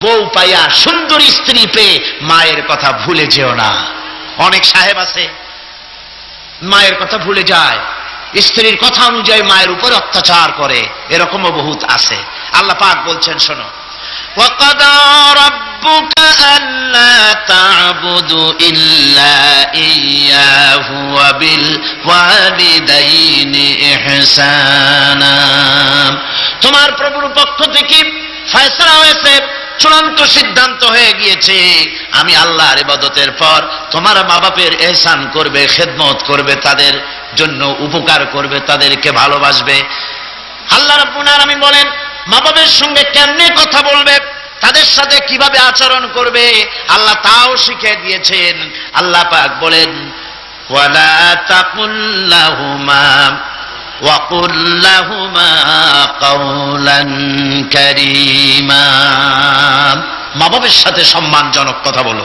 বউ পাইয়া সুন্দর স্ত্রী পেয়ে মায়ের কথা ভুলে যেও না। অনেক সাহেব আছে মায়ের কথা ভুলে যায়, স্ত্রীর কথা অনুযায়ী মায়ের উপর অত্যাচার করে, এরকমও বহুত আছে। আল্লাহ পাক বলছেন শোনো, وَقَضَى رَبُّكَ أَلَّا تَعْبُدُوا إِلَّا إِيَّاهُ وَبِالْوَالِدَيْنِ إِحْسَانًا। তোমার প্রভুর পক্ষ থেকে ফয়সালা হয়েছে, চূড়ান্ত সিদ্ধান্ত হয়ে গিয়েছে, আমি আল্লাহর ইবাদতের পর তোমার মা বাপের ইহসান করবে, খেদমত করবে, তাদের জন্য উপকার করবে, তাদেরকে ভালোবাসবে। আল্লাহ রাব্বুল আলামিন বলেন মা বাবার সঙ্গে কেমনে কথা বলবে, তাদের সাথে কিভাবে আচরণ করবে, আল্লাহ তাও শিখিয়ে দিয়েছেন। আল্লাহ পাক বলেন ওয়ালা তাকুল লাহুমা ওয়াকুল লাহুমা কাওলান কারীমা। মা বাবার সাথে সম্মানজনক কথা বলো।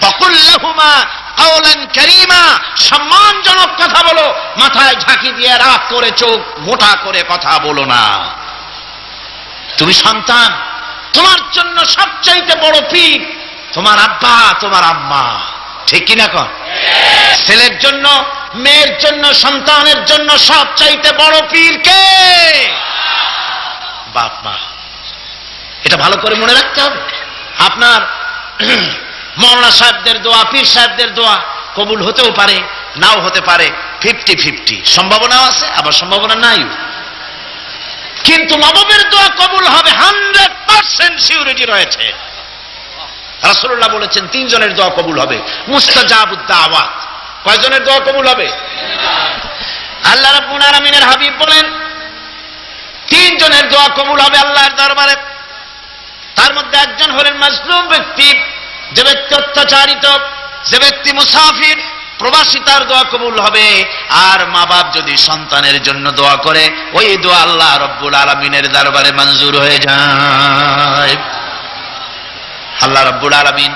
ওয়াকুল লাহুমা কাওলান কারীমা, সম্মানজনক কথা বলো। মাথায় ঝাঁকি দিয়ে রাগ করে চোখ মোটা করে কথা বলো না। তুমি সন্তান, তোমার জন্য সবচাইতে বড় পীর তোমার আব্বা, তোমার আম্মা, ঠিক কিনা কর? ছেলের জন্য, মেয়ের জন্য, সন্তানের জন্য সবচাইতে বড় পীর কে? বাপ মা। এটা ভালো করে মনে রাখতে হবে। আপনার মৌলানা সাহেবদের দোয়া, পীর সাহেবদের দোয়া কবুল হতেও পারে, নাও হতে পারে, 50-50 সম্ভাবনাও আছে, আবার সম্ভাবনা নাই। কিন্তু মা বাবার দোয়া কবুল হবে 100% সিউরিটি রয়েছে। রাসূলুল্লাহ বলেছেন 3 জনের দোয়া কবুল হবে, মুস্তাজাবুদ দাওয়াত। কয়জনের দোয়া কবুল হবে? আল্লাহ রাব্বুল আলামিনের হাবিব বলেন 3 জনের দোয়া কবুল হবে আল্লাহর দরবারে। তার মধ্যে একজন হলেন মাজলুম ব্যক্তি, যে ব্যক্তি অত্যাচারিত, যে ব্যক্তি মুসাফির, প্রবাসী, তার দোয়া কবুল হবে। আর মা বাপ যদি সন্তানের জন্য দোয়া করে, ওই দোয়া আল্লাহ রাব্বুল আলামিনের দরবারে মঞ্জুর হয়ে যায়। আল্লাহ রাব্বুল আলামিন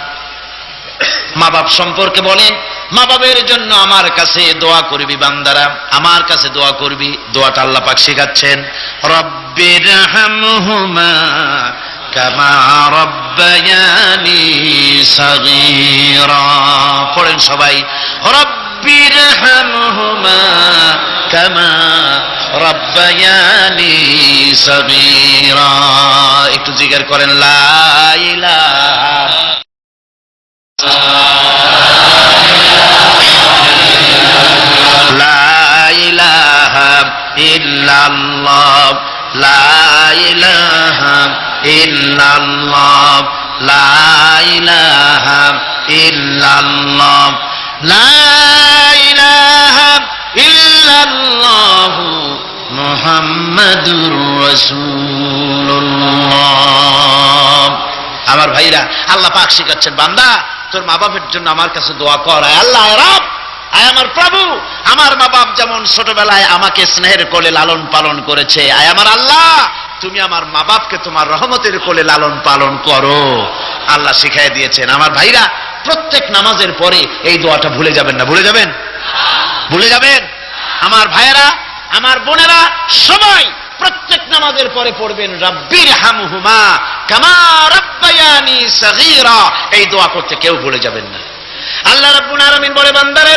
মা বাপ সম্পর্কে বলেন, মা বাবের জন্য আমার কাছে দোয়া করবি বান্দারা, আমার কাছে দোয়া করবি। দোয়াটা আল্লাহ পাক শেখাচ্ছেন, রব্বিরহামহুমা কামা রব্বায়ানি সাগীরা। পড়েন সবাই, রব্বিরহামহুমা কামা রব্বায়ানি সাগীরা। একটু জিকির করেন, লা ইলাহা লা ইলাহা ইল্লাল্লাহ, লা ইলাহা ইল্লাল্লাহ, লা ইলাহা ইল্লাল্লাহ, লা ইলাহা ইল্লাল্লাহু মুহাম্মাদুর রাসূলুল্লাহ। আমার ভাইরা, আল্লাহ পাক শিখাচ্ছেন, বান্দা তোর মা বাপের জন্য আমার কাছে দোয়া কর। আয় আল্লাহ রব, আয় আমার প্রভু, আমার মা বাপ যেমন ছোটবেলায় আমাকে স্নেহের কোলে লালন পালন করেছে, আয় আমার আল্লাহ তুমি আমার মা বাপকে তোমার রহমতের কোলে লালন পালন করো। আল্লাহ শিখাই দিয়েছেন। আমার ভাইরা, প্রত্যেক নামাজের পরে এই দোয়াটা ভুলে যাবেন না। ভুলে যাবেন? ভুলে যাবেন? আমার ভাইয়েরা, আমার বোনেরা, সবাই প্রত্যেক নামাজের পরে পড়বেন, রব্বিরহামহুমা কামা রব্বায়ানি সাগীরা। এই দোয়া করতে কেউ ভুলে যাবেন না। আল্লাহ রাব্বুল আলামিন বলে, বান্দারে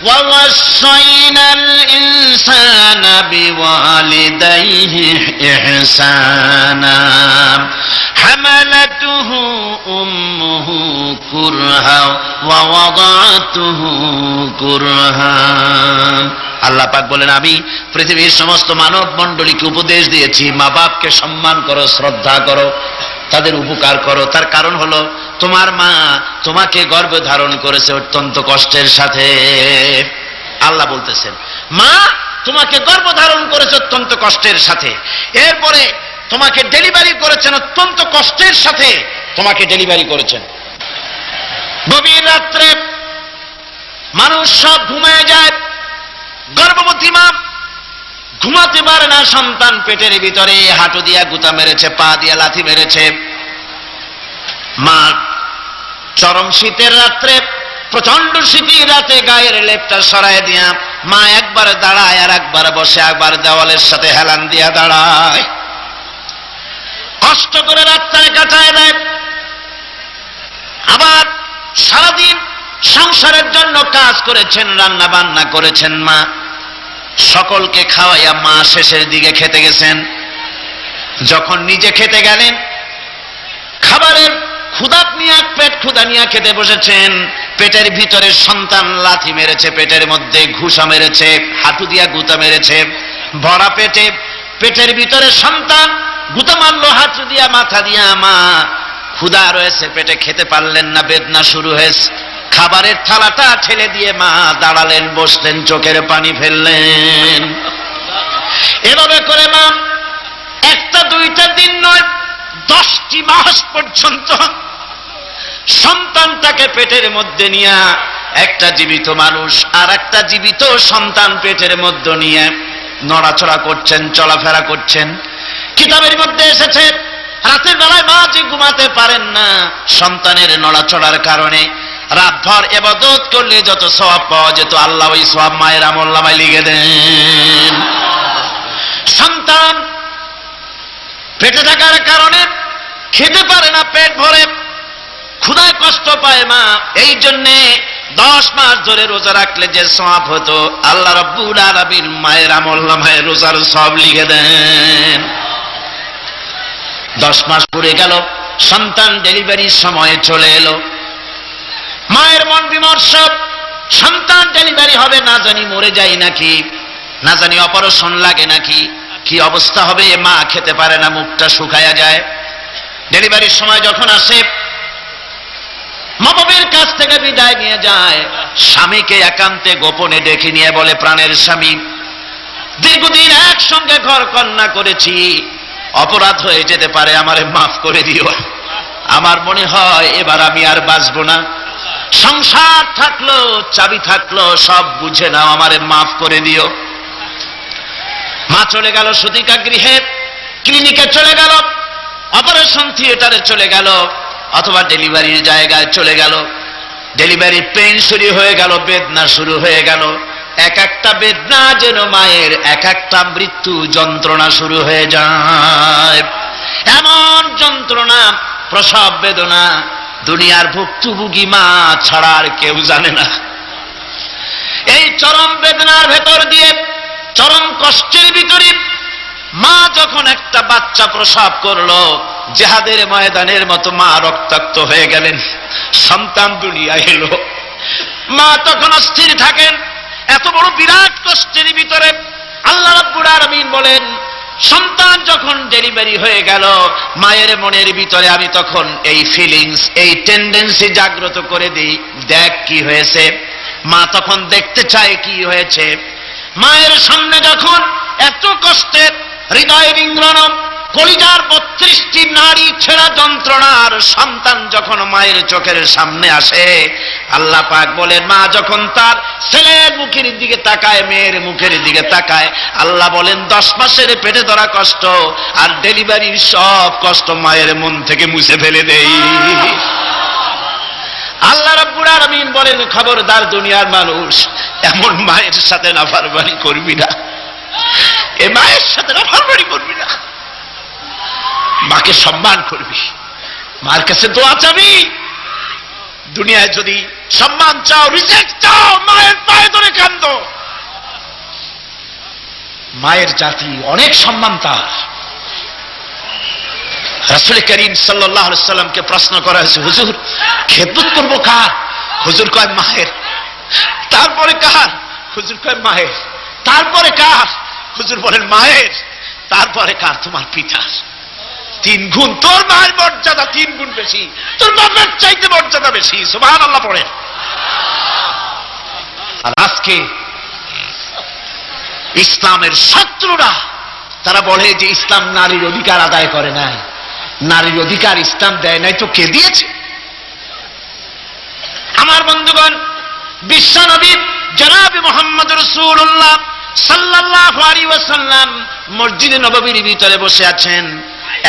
ওয়াসাইনাল ইনসানা বিওয়ালিদাইহি ইহসানা হামালাতুহু উম্মুহু কুরহা ওয়া ওয়াদাতুহু কুরহা। আল্লাহ পাক বলেন, আমি পৃথিবীর সমস্ত মানব মণ্ডলীকে উপদেশ দিয়েছি, মা বাপকে সম্মান করো, শ্রদ্ধা করো, তাদের উপকার করো। তার কারণ হলো তোমার মা তোমাকে গর্ভে ধারণ করেছে অত্যন্ত কষ্টের সাথে। আল্লাহ বলতেছেন, মা তোমাকে গর্ভ ধারণ করেছে অত্যন্ত কষ্টের সাথে, এরপরে তোমাকে ডেলিভারি করেছেন অত্যন্ত কষ্টের সাথে, তোমাকে ডেলিভারি করেছেন। গভীর রাত্রে মানুষ সব ঘুমিয়ে যায়, গর্ভবতী মা ঘুমাতে পারে না, সন্তান পেটের ভিতরে, হাঁটু দিয়া গুতা মেরেছে, পা দিয়া লাথি মেরেছে। মা চরম শীতের রাত্রে, প্রচন্ড শীতের রাতে গায়ের লেপটা সরায় দিয়া মা একবার দাঁড়ায়, আর একবার বসে, একবার দেওয়ালের সাথে হেলান দিয়া দাঁড়ায়। কষ্ট করে রাস্তায় কাটায় দেয়, আবার সারাদিন সংসারের জন্য কাজ করেছেন, রান্না বান্না করেছেন মা, সকলকে খাওয়াইয়া মা শেষের দিকে খেতে গেছেন। যখন নিজে খেতে গেলেন, খাবারের ক্ষুধা নিয়ে পেট ক্ষুধা নিয়ে খেতে বসেছেন, পেটের ভিতরে সন্তান লাথি মেরেছে, পেটের মধ্যে ঘুষা মেরেছে, হাঁটু দিয়া গুতা মেরেছে, ভরা পেটে পেটের ভিতরে সন্তান গুতা মারলো হাঁটু দিয়া মাথা দিয়া, মা ক্ষুধা রয়েছে পেটে, খেতে পারলেন না, বেদনা শুরু হয়েছে। খাবারের থালাটা ঠেলে দিয়ে মা দাঁড়ালেন, বসলেন, চোখের পানি ফেললেন। এভাবে করে মা একটা দুইটা দিন নয়, 10টি মাস পর্যন্ত সন্তানটাকে পেটের মধ্যে নিয়ে, একটা জীবিত মানুষ আর একটা জীবিত সন্তান পেটের মধ্যে নিয়ে নড়াচড়া করছেন, চলাফেরা করছেন। কিতাবের মধ্যে এসেছে রাতের বেলায় মা যে ঘুমাতে পারেন না সন্তানের নড়াচড়ার কারণে, রাতভর ইবাদত করলে যত সওয়াব পাওয়া যেত আল্লাহ ওই সওয়াব মায়ের আমলনামায় লিখে দেন। সন্তান পেটে থাকার কারণে খেতে পারে না, পেট ভরে ক্ষুধায় কষ্ট পায় মা, এই জন্যে 10 মাস ধরে রোজা রাখলে যে সওয়াব হতো আল্লাহ রাব্বুল আলামিন মায়ের আমলনামায় রোজার সওয়াব লিখে দেন। 10 মাস পুরে গেল, সন্তান ডেলিভারির সময় চলে এলো, মায়ের মন বিমর্ষ, সন্তান ডেলিভারি হবে, না জানি মরে যায় নাকি, না জানি অপারেশন লাগে নাকি, কি অবস্থা হবে। মা খেতে পারে না, মুখটা শুকায়া যায়। ডেলিভারির সময় যখন আসে, মা বাবার কাছ থেকে বিদায় নিয়ে যায়, স্বামীকে একান্তে গোপনে ডেকে নিয়ে বলে, প্রাণের স্বামী, দীর্ঘদিন একসঙ্গে ঘর কন্যা করেছি, অপরাধ হয়ে যেতে পারে, আমারে মাফ করে দিও। আমার মনে হয় এবার আমি আর বাঁচবো না, সংসার থাকলো, চাবি থাকলো, সব বুঝে নাও, আমারে মাফ করে দিও। মা চলে গেল সুতিকা গৃহে, ক্লিনিকে চলে গেল, অপারেশন থিয়েটারে চলে গেল, অথবা ডেলিভারির জায়গায় চলে গেল। ডেলিভারি পেইন শুরু হয়ে গেল, বেদনা শুরু হয়ে গেল। এক একটা বেদনা যেন মায়ের এক একটা মৃত্যু যন্ত্রণা শুরু হয়ে যায়। এমন যন্ত্রণা, প্রসব বেদনা দুনিয়ার ভুক্তভোগী মা ছাড়া আর কেউ জানে না। এই চরম বেদনার ভেতর দিয়ে, চরম কষ্টের ভিতরে মা যখন একটা বাচ্চা প্রসব করলো, জিহাদের ময়দানের মতো মা রক্তাক্ত হয়ে গেলেন, সন্তান দুনিয়ায় এলো। মা তখন অস্থির থাকেন, এত বড় বিরাট কষ্টের ভিতরে। আল্লাহ রাব্বুল আলামিন বলেন, সন্তান যখন ডেলিভারি হয়ে গেল, মায়ের মনের ভিতরে আমি তখন এই ফিলিংস, এই টেন্ডেন্সি জাগ্রত করে দিই, দেখ কি হয়েছে। মা তখন দেখতে চায় কি হয়েছে। মায়ের সামনে যখন এত কষ্টের, হৃদয় বিঙ্গলন, কলিজার 32টি নাড়ি ছেঁড়া যন্ত্রণার সন্তান যখন মায়ের চোখের সামনে আসে, আল্লাহ পাক বলেন, মা যখন তার ছেলের মুখের দিকে তাকায়, মেয়ের মুখের দিকে তাকায়, আল্লাহ বলেন 10 মাসের পেটে ধরা কষ্ট আর ডেলিভারির সব কষ্ট মায়ের মন থেকে মুছে ফেলে দেই। আল্লাহ রাব্বুল আলামিন বলেন, খবরদার দুনিয়ার মানুষ, এমন মায়ের সাথে নাফরমানি করবি না, এ মায়ের সাথে নাফরমানি করবি না, মাকে সম্মান করবি, মার কাছে দোয়া চাবি। দুনিয়ায় যদি সম্মান চাও, রিজেক্ট চাও, মায়ের পায়ে ধরে কাঁদো। মায়ের জাতি অনেক সম্মান তার। রাসূল করিম সাল্লাল্লাহু আলাইহি সাল্লামকে প্রশ্ন করা হয়েছে, হুজুর খেদমত করবো কার? হুজুর কয় মায়ের। তারপরে কার? হুজুর কয় মায়ের। তারপরে কার? হুজুর বলেন মায়ের। তারপরে কার? তোমার পিতার। 3 গুণ। তোর মায়ের মর্যাদা 3 গুণ বেশি, তোর বাবার চাইতে মর্যাদা বেশি। সুবহানাল্লাহ পড়ে। আর আজকে ইসলামের শত্রুরা তারা বলে যে ইসলাম নারীর অধিকার আদায় করে নাই। নারীর অধিকার ইসলাম দেয় নাই তো কে দিয়েছে? আমার বন্ধুগণ, বিশ্বনবী জনাব মুহাম্মদ রাসূলুল্লাহ সাল্লাল্লাহু আলাইহি ওয়াসাল্লাম মসজিদে নববীর ভিতরে বসে আছেন।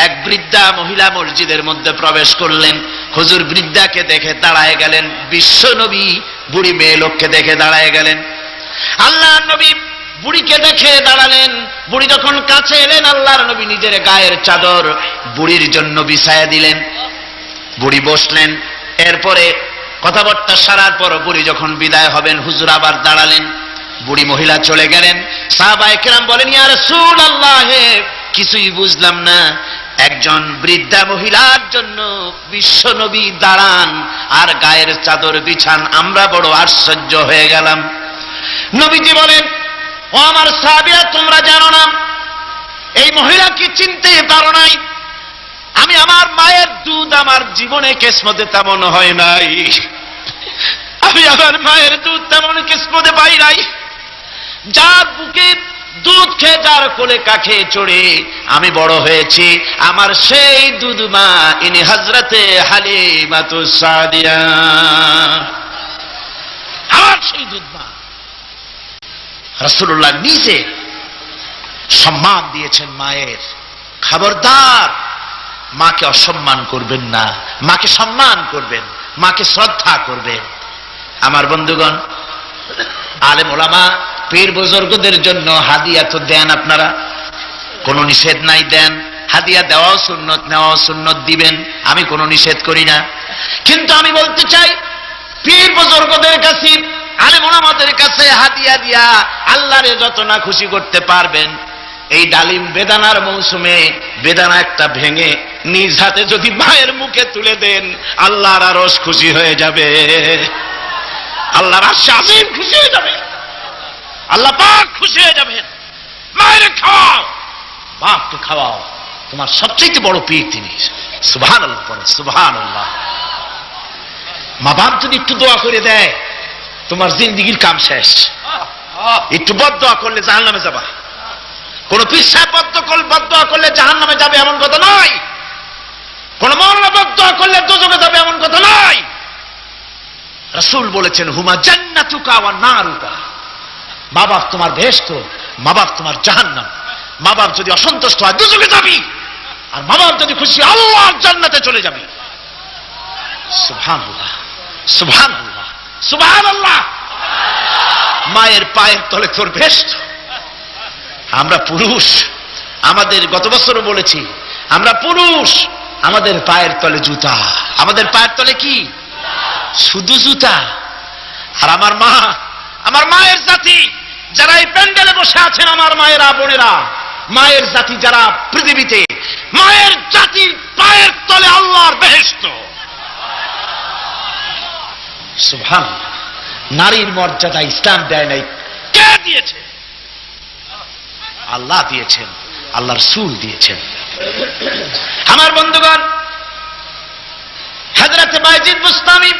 এক বৃদ্ধা মহিলা মসজিদের মধ্যে প্রবেশ করলেন। হুজুর বৃদ্ধাকে দেখে দাঁড়ায় গেলেন, বিশ্বনবী বুড়ি মেয়ে লোককে দেখে দাঁড়ায় গেলেন। আল্লাহর নবী বুড়িকে দেখে দাঁড়ালেন। বুড়ি যখন কাছে এলেন, আল্লাহর নবী নিজের গায়ের চাদর বুড়ির জন্য বিছায়া দিলেন। বুড়ি বসলেন। এরপরে কথাবার্তা সারার পর বুড়ি যখন বিদায় হবেন, হুজুর আবার দাঁড়ালেন। বুড়ি মহিলা চলে গেলেন। সাহাবায়ে কেরাম বলেন, ইয়া রাসূলুল্লাহ, কিছুই বুঝলাম না, একজন বৃদ্ধা মহিলার জন্য বিশ্ব নবী দাঁড়ান আর গায়ের চাদর বিছান, আমরা বড় আশ্চর্য হয়ে গেলাম। নবীজি বলেন, ও আমার সাহাবীরা, তোমরা জানো না, এই মহিলাকে চিনতে পারো নাই। আমি আমার মায়ের দুধ আমার জীবনে কিসমতে তেমন হয় নাই। আমি আমার মায়ের দুধ তেমন কিসমতে পাই নাই। যার বুকে দুধ খেয়ে, যার কোলে কাখে চড়ে আমি বড় হয়েছি, আমার সেই দুধ মা ইনি হযরতে হালিমাতুস সাদিয়া, আমার সেই দুধ মা। রাসূলুল্লাহ নিজে সম্মান দিয়েছেন মায়ের। খবরদার, মাকে অসম্মান করবেন না, মাকে সম্মান করবেন, মাকে শ্রদ্ধা করবেন। আমার বন্ধুগণ, আলেম ওলামা পীর বুজুর্গদের জন্য হাদিয়া তো দেন, আপনারা কোনো নিষেধ নাই, দেন। হাদিয়া দেওয়াও সুন্নত, নেওয়াও সুন্নত, দিবেন, আমি কোনো নিষেধ করি না। কিন্তু আমি বলতে চাই, পীর বুজুর্গদের কাছে, আলেম ওলামাদের কাছে হাদিয়া দিয়া আল্লাহরে যত না খুশি করতে পারবেন, এই ডালিম বেদানার মৌসুমে বেদানা একটা ভেঙে নিজ হাতে যদি মায়ের মুখে তুলে দেন, আল্লাহর আরশ খুশি হয়ে যাবে, আল্লাহর আরশ আজিম খুশি হয়ে যাবে, আল্লাহ পাক খুশি হয়ে যাবেন। মায়ের খাওয়াও, বাপকে খাওয়াও, তোমার সবচেয়ে বড় পীর তিনি। সুবহানাল্লাহ, পড়ো সুবহানাল্লাহ। মা বাপ যদি একটু দোয়া করে দেয়, তোমার জিন্দেগির কাম শেষ। একটু বদদোয়া করলে জাহান্নামে যাবা। কোন পীর সাহেব বদদোয়া করলে জাহান্নামে যাবে এমন কথা নয়। কোন মাওলানা বদদোয়া করলে দোজখে যাবে এমন কথা নয়। রাসূল বলেছেন, হুমা জান্নাতুকা ওয়া নারুকা, মা বাপ তোমার বেহেশত, মা বাপ তোমার জাহান্নাম। মা বাপ যদি অসন্তুষ্ট হয়, দোজখে যাবি, আর মা বাপ যদি খুশি, আল্লাহর জান্নাতে চলে যাবি। সুবহানাল্লাহ, সুবহানাল্লাহ, সুবহানাল্লাহ। মায়ের পায়ের তলে তোর বেহেশত। আমরা পুরুষ, আমাদের গত বছরও বলেছি, আমরা পুরুষ, আমাদের পায়ের তলে জুতা। আমাদের পায়ের তলে কি? শুধু জুতা। আর আমার মা, আমার মায়ের জাতি যারা এই প্যান্ডেলে বসে আছেন, আমার মায়েরা বোনেরা, মায়ের জাতি যারা পৃথিবীতে, মায়ের জাতির পায়ের তলে আল্লাহর বেহেশত। সুবহানাল্লাহ। নারীর মর্যাদা ইসলাম দেয় নাই, কে দিয়েছে? আল্লাহ দিয়েছেন, আল্লাহর রাসূল দিয়েছেন। আমার বন্ধুগণ, হযরত বাইজিদ বুস্তামি,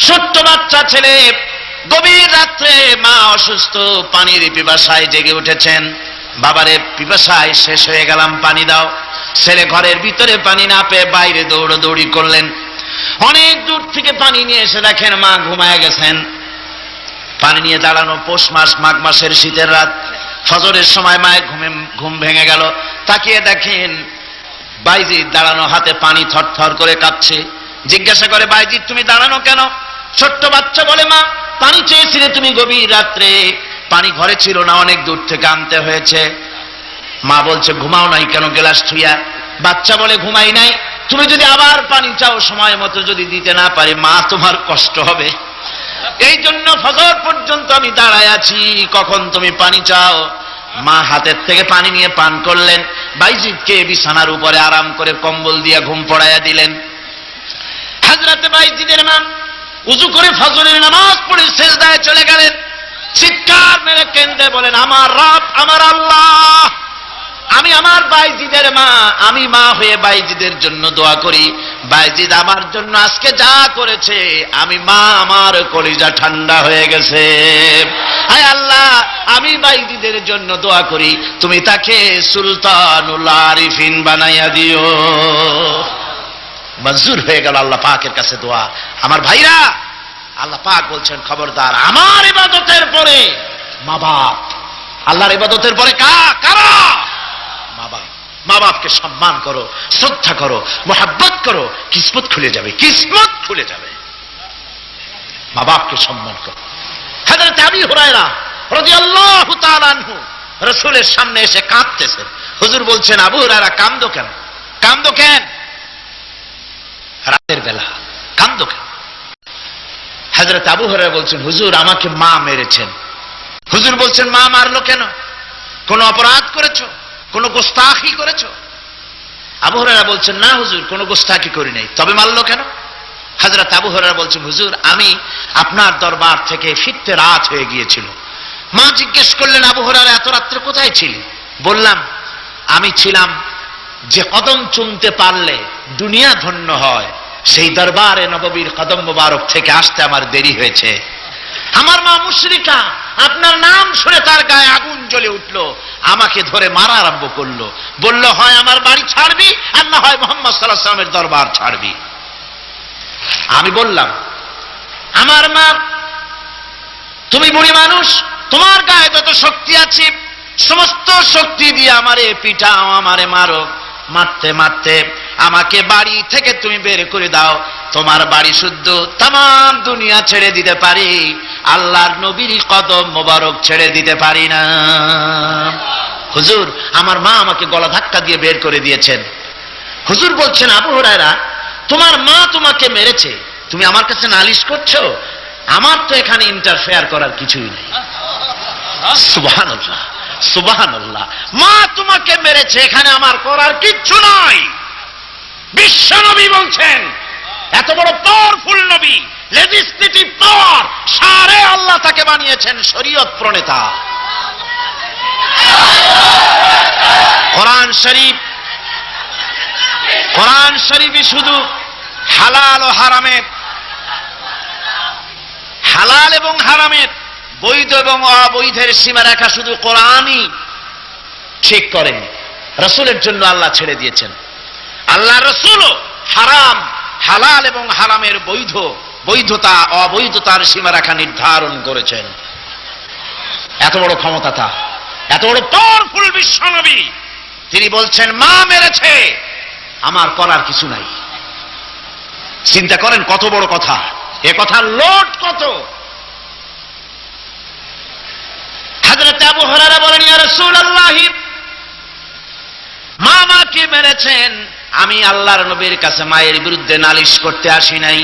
ছোট্ট বাচ্চা ছেলে, গভীর রাত্রে মা অসুস্থ, পানির পিপাসায় জেগে উঠেছেন। বাবারে, পিপাসায় শেষ হয়ে গেলাম, পানি দাও। ছেলে ঘরের ভিতরে পানি না পেয়ে বাইরে দৌড়াদৌড়ি করলেন। অনেক দূর থেকে পানি নিয়ে এসে দেখেন মা ঘুমায় গেছেন। পানি নিয়ে দাঁড়ানো, পৌষ মাস, মাঘ মাসের শীতের রাত, ফজরের সময় মায়ের ঘুম ভেঙে গেল। তাকিয়ে দেখেন বাইজিদ দাঁড়ানো, হাতে পানি থরথর করে কাঁপছে। জিজ্ঞাসা করে, বাইজিদ তুমি দাঁড়ানো কেন? ছোট্ট বাচ্চা বলে, মা পানি চেয়েছিলে তুমি গভীর রাত্রে, পানি ঘরে ছিল না, অনেক দূর থেকে আনতে হয়েছে। মা বলছে, ঘুমাও নাই কেন গ্লাস ছুঁয়া? বাচ্চা বলে, ঘুমাই নাই, তুমি যদি আবার পানি চাও, সময় মতো যদি দিতে না পারি, মা তোমার কষ্ট হবে, এই জন্য ফজর পর্যন্ত আমি দাঁড়ায় আছি, কখন তুমি পানি চাও। মা হাতের থেকে পানি নিয়ে পান করলেন। বাইজিদকে বিছানার উপরে আরাম করে কম্বল দিয়ে ঘুম পড়াইয়া দিলেন। হযরত বাইজিদের মা উযু করে ফজরের নামাজ পড়ে সিজদায় চলে গেলেন। চিৎকার মেরে কেঁদে বলেন, আমার রব, আমার আল্লাহ, আমি আমার বাইজিদের মা, আমি মা হয়ে বাইজিদের জন্য দোয়া করি। বাইজিদ আমার জন্য আজকে যা করেছে, আমি মা, আমার কলিজা ঠান্ডা হয়ে গেছে। হায় আল্লাহ, আমি বাইজিদের জন্য দোয়া করি, তুমি তাকে সুলতানুল আরিফিন বানাইয়া দিও। মঞ্জুর হয়ে গেল আল্লাহ পাকের কাছে দোয়া। আমার ভাইরা, আল্লাহ পাক বলছেন, খবরদার, আমার ইবাদতের পরে মা বাপ, আল্লাহর ইবাদতের পরে কারা? মা বাপ। মা বাপকে সম্মান করো, শ্রদ্ধা করো, মোহাব্বত করো, কিসমত খুলে যাবে, কিসমত খুলে যাবে। মা বাপকে সম্মান করো। হযরত আবু হুরায়রা রাদিয়াল্লাহু তাআলা আনহু রাসূলের সামনে এসে কাঁদতেছেন। হুজুর বলছেন, আবু হুরায়রা কাঁদো কেন? কাঁদো কেন? রাতের বেলা কাঁদো কেন? হযরত আবু হুরায়রা বলছেন, হুজুর আমাকে মা মেরেছেন। হুজুর বলছেন, মা মারলো কেন? কোন অপরাধ করেছো? কোন গোস্তাখি করেছো? আবু হুরায়রা বলছেন, না হুজুর, কোন গোস্তাখি করি নাই। তবে মারলো কেন? হযরত আবু হুরায়রা বলছেন, হুজুর আমি আপনার দরবার থেকে ফিরতে রাত হয়ে গিয়েছিল। মা জিজ্ঞেস করলেন, আবু হুরায়রা এত রাত্রে কোথায় ছিলি? বললাম, আমি ছিলাম যে কদম চুমতে পারলে দুনিয়া ধন্য হয়, সেই দরবারে নববীর কদম মোবারক থেকে আসতে আমার দেরি হয়েছে। আমার মা মুশরিকা, আপনার নাম শুনে তার গায়ে আগুন জ্বলে উঠলো, আমাকে ধরে মারা আরম্ভ করলো। বলল, হয় আমার বাড়ি ছাড়বি আর না হয় মুহাম্মদ সাল্লাল্লাহু আলাইহি ওয়াসাল্লামের দরবার ছাড়বি। আমি বললাম, আমার মা, তুমি বুড়ি মানুষ, তোমার গায়ে যত শক্তি আছে সমস্ত শক্তি দিয়ে আমারে পিটাও, আমারে মারো। মারতে মারতে আমাকে বাড়ি থেকে তুমি বের করে দাও। তোমার বাড়ি শুদ্ধ তামাম দুনিয়া ছেড়ে দিতে পারি, আল্লাহর নবীর কদম মোবারক ছেড়ে দিতে পারি না। হুজুর, আমার মা আমাকে গলা ধাক্কা দিয়ে বের করে দিয়েছেন। হুজুর বলছেন, আবু হুরায়রা তোমার মা তোমাকে মেরেছে, তুমি আমার কাছে নালিশ করছো? আমার তো এখানে ইন্টারফেয়ার করার কিছুই নেই। সুবহানাল্লাহ, সুবহানাল্লাহ। মা তোমাকে মেরেছে, এখানে আমার করার কিচ্ছু নাই। বিশ্ব নবী বলছেন, এত বড় পাওয়ারফুল নবী, লেজিসলেটিভ পাওয়ার, সারে আল্লাহ তাকে বানিয়েছেন শরীয়ত প্রণেতা। কোরআন শরীফ, কোরআন শরীফই শুধু হালাল ও হারামের, হালাল এবং হারামের, বৈধ এবং অবৈধের সীমারেখা শুধু কোরআনই ঠিক করেন, রাসূলের জন্য আল্লাহ ছেড়ে দিয়েছেন। আল্লাহ রাসূলও হারাম, হালাল এবং হারামের বৈধ, বৈধতা অবৈধতার সীমারেখা নির্ধারণ করেছেন। এত বড় ক্ষমতা তার, এত বড় পাওয়ারফুল বিশ্বনবী, তিনি বলছেন মা মেরেছে, আমার করার কিছু নাই। চিন্তা করেন কত বড় কথা, এ কথার লোড কত। হযরত আবু হুরায়রা বলেন, ইয়া রাসূলুল্লাহ, মা মাকে মেরেছেন, আমি আল্লাহর নবীর কাছে মায়ের বিরুদ্ধে নালিশ করতে আসি নাই।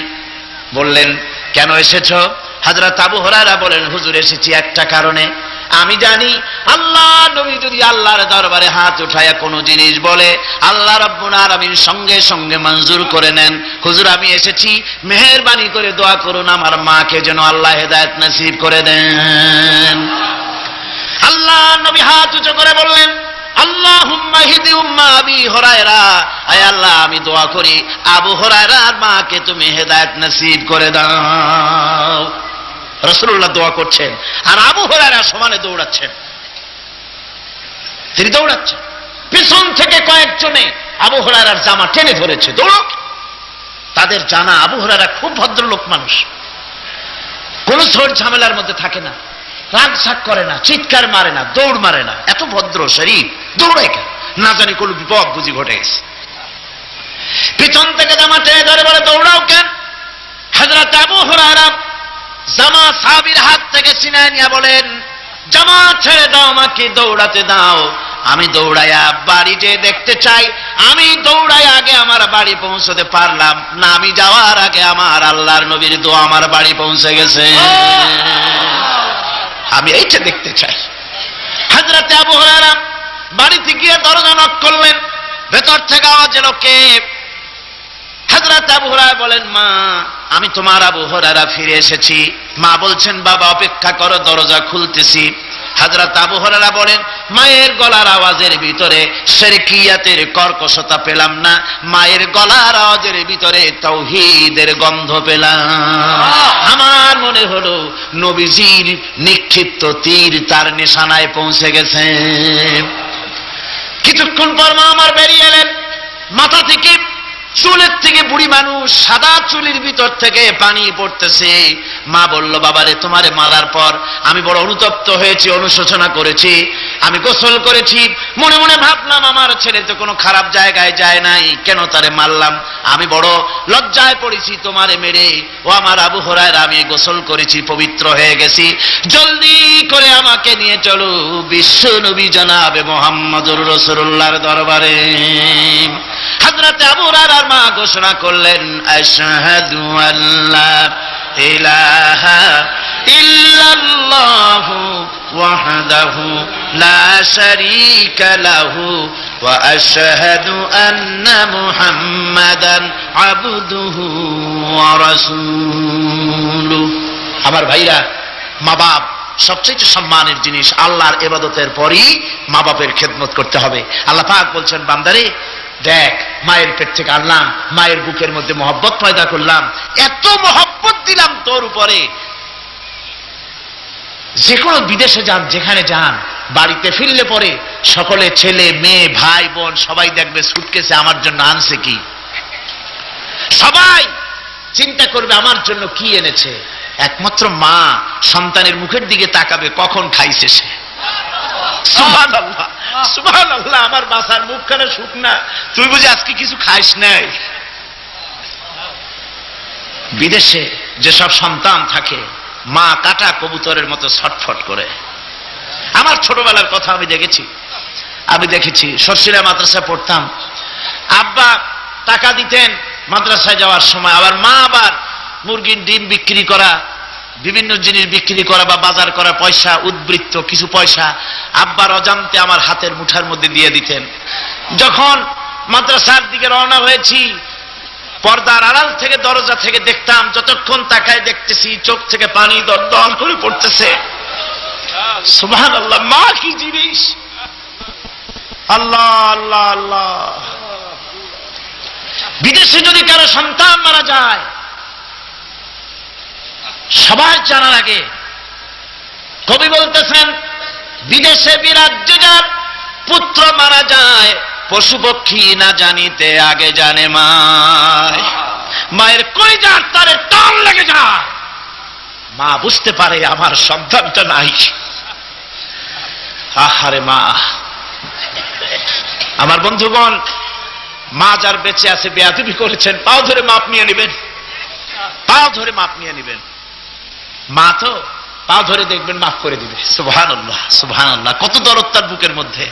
বললেন, কেন এসেছো? হযরত আবু হুরায়রা বলেন, হুজুর এসেছি একটা কারণে, আমি জানি আল্লাহ নবী যদি আল্লাহর দরবারে হাত উঠায়া কোনো জিনিস বলে, আল্লাহ রাব্বুল আলামিন সঙ্গে সঙ্গে মঞ্জুর করে নেন। হুজুর আমি এসেছি, মেহেরবানি করে দোয়া করুন আমার মাকে যেন আল্লাহ হেদায়েত নসিব করে দেন। আল্লাহ নবী হাত উঁচু করে বললেন, আল্লাহুম্মা হিদি উম্মা আবি হুরায়রা, আয় আল্লাহ আমি দোয়া করি আবু হুরায়রার মাকে তুমি হেদায়েত নসিব করে দাও। রাসূলুল্লাহ দোয়া করছেন আর আবু হুরায়রা সমানে দৌড়াচ্ছেন। তিনি দৌড়াচ্ছেন, পিছন থেকে কয়েকজনে আবু হুরায়রার জামা টেনে ধরেছে, দৌড়ো। তাদের জানা আবু হুরায়রা খুব ভদ্রলোক মানুষ, কোন ঝড় ঝামেলার মধ্যে থাকে না, রাগ ঝাক করে না, চিৎকার মারে না, দৌড় মারে না, এত ভদ্র শরীর, দৌড়ায় কেন? না জানি কোন বিপদ বুঝি ঘটে গেছে। পিছন থেকে জামা টেনে ধরে বলে, দৌড়াও কেন? হযরত আবু হুরায়রা জামা সাহাবীর হাত থেকে ছিনায় নিয়ে বলেন, জামা ছেড়ে দাও, আমাকে দৌড়াতে দাও। আমি দৌড়াইয়া বাড়িতে দেখতে চাই, আমি দৌড়াই আগে আমার বাড়ি পৌঁছতে পারলাম না, আমি যাওয়ার আগে আমার আল্লাহর নবীর দোয়া আমার বাড়ি পৌঁছে গেছে, আমি এইটা দেখতে চাই। হযরত আবু হুরায়রা বাড়িতে গিয়ে দরজা নক করলেন, ভেতর থেকে আওয়াজ এলো, কে? হযরত আবু হুরায়রা বলেন, মা আমি তোমার আবু হুরায়রা ফিরে এসেছি। মা বলছেন, বাবা অপেক্ষা করো, দরজা খুলতেছি। হযরত আবু হুরায়রা বলেন, মায়ের গলার আওয়াজের ভিতরে শিরকিয়াতের কর্কশতা পেলাম না, মায়ের গলার আওয়াজের ভিতরে তাওহীদের গন্ধ পেলাম। আমার মনে হলো নবীজির নিক্ষিপ্ত তীর তার নিশানায় পৌঁছে গেছে। কিছুক্ষণ পর মা আমার বেরিয়ে এলেন, মাথা থেকে চুলের থেকে, বুড়ি মানুষ, সাদা চুলের ভিতর থেকে পানি পড়তেছে। মা বলল, বাবারে তোমারে মারার পর আমি বড় অনুতপ্ত হয়েছি, অনুশোচনা করেছি। আমি গোসল করেছি, মনে মনে ভাবলাম আমার ছেলে তো কোনো খারাপ জায়গায় যায় নাই, কেন তারে মারলাম? আমি বড় লজ্জায় পড়েছি তোমারে মেরে। ও আমার আবু হুরায়রা, আমি গোসল করেছি, পবিত্র হয়ে গেছি, জলদি করে আমাকে নিয়ে চলো বিশ্ব নবী জনাবে মুহাম্মদুর রাসূলুল্লাহর দরবারে। হযরত আবু হুরায়রার মা ঘোষণা করলেন, আশহাদু আল্লা ইলাহা ইল্লাল্লাহু ওয়াহদাহু লা শারীকা লাহু ওয়া আশহাদু আন্না মুহাম্মাদান আবদুহু ওয়া রাসূলুহু। আমার ভাইরা, মা বাপ সবচেয়ে সম্মানের জিনিস। আল্লাহর ইবাদতের পরই মা বাপের খেদমত করতে হবে। আল্লাহ পাক বলছেন, বান্দারে দেখ, মায়ের পেট থেকে আনলাম, মায়ের বুকের মধ্যে মহব্বত পয়দা করলাম, এত মহব্বত দিলাম তোর উপরে, যে কোনো বিদেশে যান, যেখানে যান, বাড়িতে ফিরলে পরে সকলে, ছেলে মেয়ে ভাই বোন সবাই দেখবে সুটকেসে আমার জন্য আনছে কি। সবাই চিন্তা করবে আমার জন্য কি এনেছে। একমাত্র মা সন্তানের মুখের দিকে তাকাবে, কখন খাইছে সে। সুবহানাল্লাহ, সুবহানাল্লাহ। আমার বাসার মুখখানে শুকনা, তুই বুঝি আজকে কিছু খাইস নাই। বিদেশে যেসব সন্তান থাকে, মা কাটা কবুতরের মতো ছটফট করে। আমার ছোটবেলার কথা আমি দেখেছি সরসিলা মাদ্রাসায় পড়তাম, আব্বা টাকা দিতেন মাদ্রাসায় যাওয়ার সময়, আবার মা আবার মুরগির ডিম বিক্রি করা, বিভিন্ন জিনিস বিক্রি করা বা বাজার করা পয়সা, উদ্বৃত্ত কিছু পয়সা আব্বার অজান্তে আমার হাতের মুঠার মধ্যে দিয়ে দিতেন। যখন মাদ্রাসার দিকে রওনা হয়েছি, পর্দার আড়াল থেকে, দরজা থেকে দেখতাম, যতক্ষণ তাকায় দেখতেছি চোখ থেকে পানি দরদর করে পড়তেছে। সুবহানাল্লাহ, মা কি জিনিস! আল্লাহ আল্লাহ আল্লাহ। বিদেশে যদি কারো সন্তান মারা যায়, সবাই জানার আগে কবি বলতেছেন, বিদেশে বিরাজ্যে যার পুত্র মারা যায়, পশু পক্ষী না জানিতে আগে জানে মায়। মায়ের কলিজার তারে টান লেগে যায়, মা বুঝতে পারে আমার সন্তানটা নাই। আহারে মা! আমার বন্ধুগণ, মা যার বেঁচে আছে বেয়াদবি করেছেন, পাও ধরে মাপ নিয়ে নেবেন, পাও ধরে মাপ নিয়ে নেবেন। মা তো পাও ধরে দেখবেন মাফ করে দিবে। সুবহানাল্লাহ, সুবহানাল্লাহ। কত দরদ তার বুকের মধ্যে।